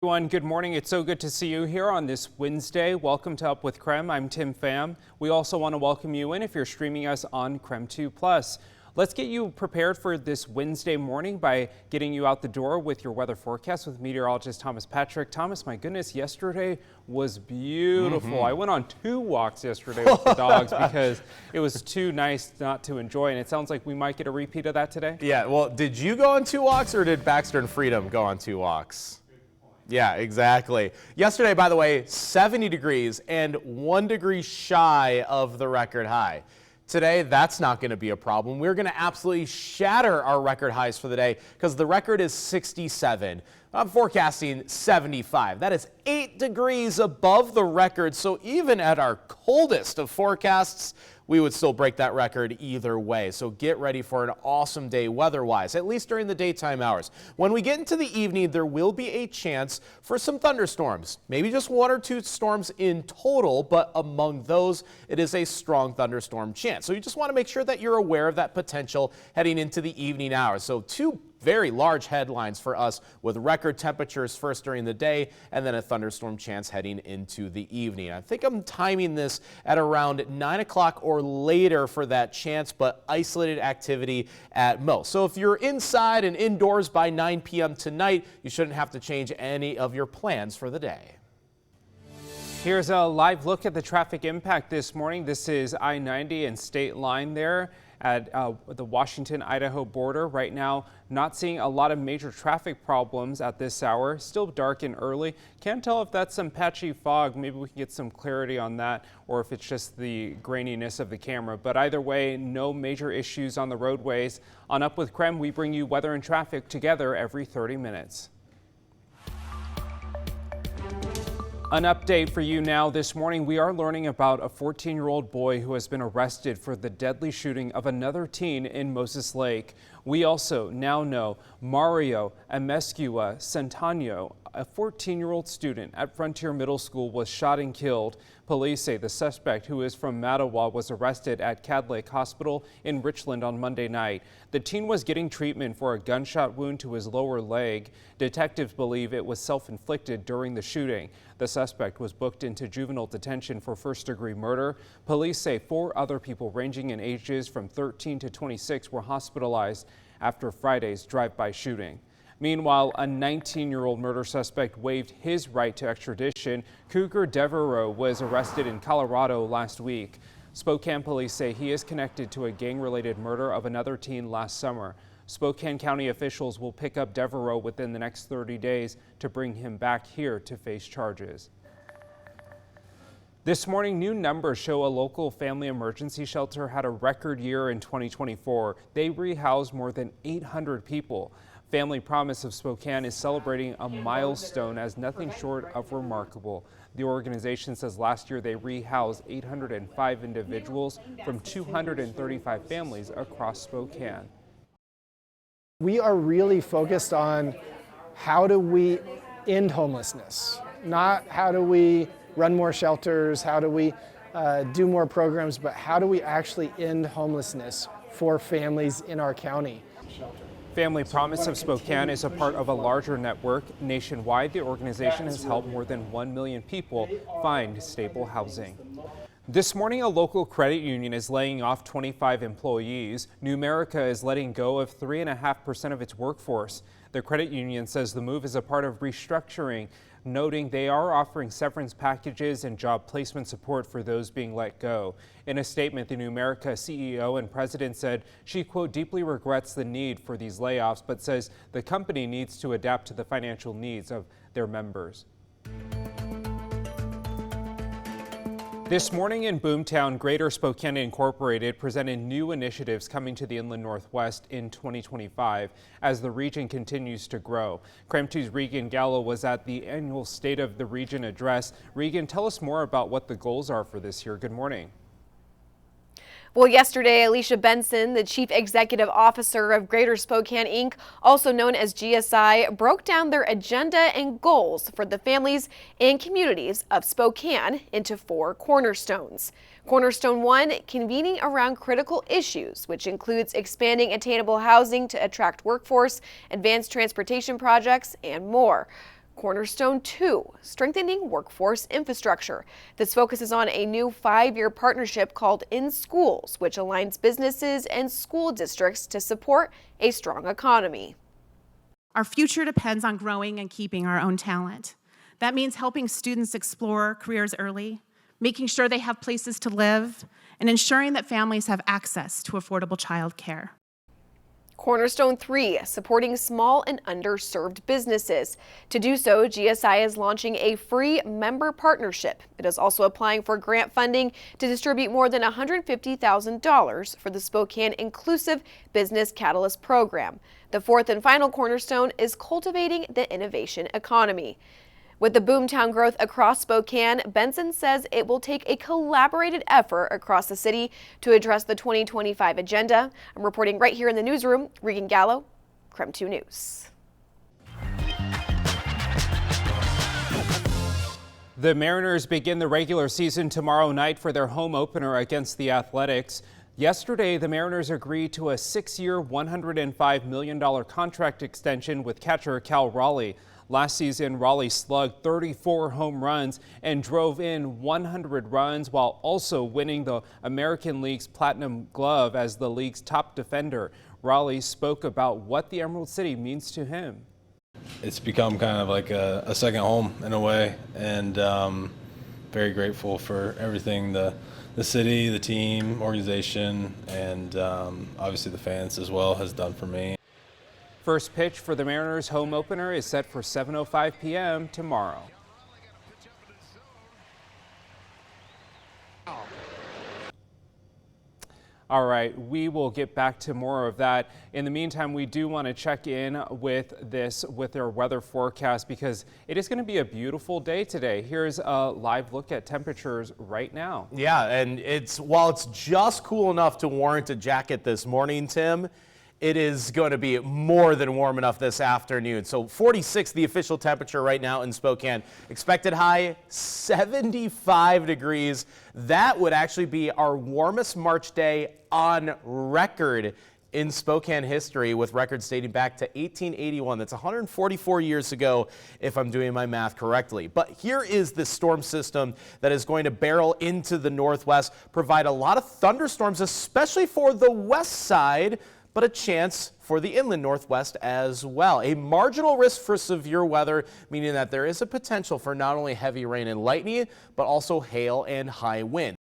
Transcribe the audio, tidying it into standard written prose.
Everyone, good morning. It's so good to see you here on this Wednesday. Welcome to Up with KREM. I'm Tim Pham. We also want to welcome you in if you're streaming us on KREM 2+. Let's get you prepared for this Wednesday morning by getting you out the door with your weather forecast with meteorologist Thomas Patrick. Thomas, my goodness, yesterday was beautiful. I went on 2 walks yesterday with the dogs because it was too nice not to enjoy, and it sounds like we might get a repeat of that today. Yeah, well, did you go on 2 walks or did Baxter and Freedom go on 2 walks? Yeah, exactly. Yesterday, by the way, 70 degrees and 1 degree shy of the record high. Today, that's not going to be a problem. We're going to absolutely shatter our record highs for the day because the record is 67. I'm forecasting 75. That is 8 degrees above the record. So even at our coldest of forecasts, we would still break that record either way. So get ready for an awesome day weather-wise, at least during the daytime hours. When we get into the evening, there will be a chance for some thunderstorms. Maybe just 1 or 2 storms in total, but among those, it is a strong thunderstorm chance. So you just want to make sure that you're aware of that potential heading into the evening hours. So 2 very large headlines for us with record temperatures first during the day and then a thunderstorm chance heading into the evening. I think I'm timing this at around 9 o'clock or later for that chance, but isolated activity at most. So if you're inside and indoors by 9 p.m. tonight, you shouldn't have to change any of your plans for the day. Here's a live look at the traffic impact this morning. This is I-90 and State Line there at the Washington-Idaho border. Right now, not seeing a lot of major traffic problems at this hour. Still dark and early. Can't tell if that's some patchy fog. Maybe we can get some clarity on that, or if it's just the graininess of the camera. But either way, no major issues on the roadways. On Up with KREM, we bring you weather and traffic together every 30 minutes. An update for you now. This morning, we are learning about a 14-year-old boy who has been arrested for the deadly shooting of another teen in Moses Lake. We also now know Mario Amescua Centano, a 14-year-old student at Frontier Middle School, was shot and killed. Police say the suspect, who is from Mattawa, was arrested at Cad Lake Hospital in Richland on Monday night. The teen was getting treatment for a gunshot wound to his lower leg. Detectives believe it was self-inflicted during the shooting. The suspect was booked into juvenile detention for first-degree murder. Police say 4 other people ranging in ages from 13 to 26 were hospitalized after Friday's drive-by shooting. Meanwhile, a 19-year-old murder suspect waived his right to extradition. Cougar Devereaux was arrested in Colorado last week. Spokane police say he is connected to a gang-related murder of another teen last summer. Spokane County officials will pick up Devereaux within the next 30 days to bring him back here to face charges. This morning, new numbers show a local family emergency shelter had a record year in 2024. They rehoused more than 800 people. Family Promise of Spokane is celebrating a milestone as nothing short of remarkable. The organization says last year they rehoused 805 individuals from 235 families across Spokane. We are really focused on how do we end homelessness, not how do we run more shelters, how do we do more programs, but how do we actually end homelessness for families in our county. Family Promise of Spokane is a part of a larger network. Nationwide, the organization has helped more than 1 million people find stable housing. This morning, a local credit union is laying off 25 employees. Numerica is letting go of 3.5% of its workforce. The credit union says the move is a part of restructuring, noting they are offering severance packages and job placement support for those being let go. In a statement, the Numerica CEO and president said she, quote, deeply regrets the need for these layoffs, but says the company needs to adapt to the financial needs of their members. This morning in Boomtown, Greater Spokane Incorporated presented new initiatives coming to the Inland Northwest in 2025 as the region continues to grow. KREM 2's Regan Gallo was at the annual State of the Region address. Regan, tell us more about what the goals are for this year. Good morning. Well, yesterday, Alicia Benson, the Chief Executive Officer of Greater Spokane Inc., also known as GSI, broke down their agenda and goals for the families and communities of Spokane into 4 cornerstones. Cornerstone 1, convening around critical issues, which includes expanding attainable housing to attract workforce, advanced transportation projects, and more. Cornerstone 2, strengthening workforce infrastructure. This focuses on a new 5-year partnership called In Schools, which aligns businesses and school districts to support a strong economy. Our future depends on growing and keeping our own talent. That means helping students explore careers early, making sure they have places to live, and ensuring that families have access to affordable child care. Cornerstone 3, supporting small and underserved businesses. To do so, GSI is launching a free member partnership. It is also applying for grant funding to distribute more than $150,000 for the Spokane Inclusive Business Catalyst Program. The fourth and final cornerstone is cultivating the innovation economy. With the boomtown growth across Spokane, Benson says it will take a collaborated effort across the city to address the 2025 agenda. I'm reporting right here in the newsroom. Regan Gallo, KREM 2 News. The Mariners begin the regular season tomorrow night for their home opener against the Athletics. Yesterday, the Mariners agreed to a 6-year, $105 million contract extension with catcher Cal Raleigh. Last season, Raleigh slugged 34 home runs and drove in 100 runs while also winning the American League's Platinum Glove as the league's top defender. Raleigh spoke about what the Emerald City means to him. It's become kind of like a second home in a way, and very grateful for everything the city, the team, organization, and obviously the fans as well has done for me. First pitch for the Mariners home opener is set for 7:05 p.m. tomorrow. All right, we will get back to more of that. In the meantime, we do want to check in with their weather forecast because it is going to be a beautiful day today. Here's a live look at temperatures right now. Yeah, and while it's just cool enough to warrant a jacket this morning, Tim, it is going to be more than warm enough this afternoon. So 46, the official temperature right now in Spokane. Expected high 75 degrees. That would actually be our warmest March day on record in Spokane history, with records dating back to 1881. That's 144 years ago, if I'm doing my math correctly. But here is the storm system that is going to barrel into the northwest, provide a lot of thunderstorms, especially for the west side, but a chance for the inland northwest as well. A marginal risk for severe weather, meaning that there is a potential for not only heavy rain and lightning, but also hail and high wind.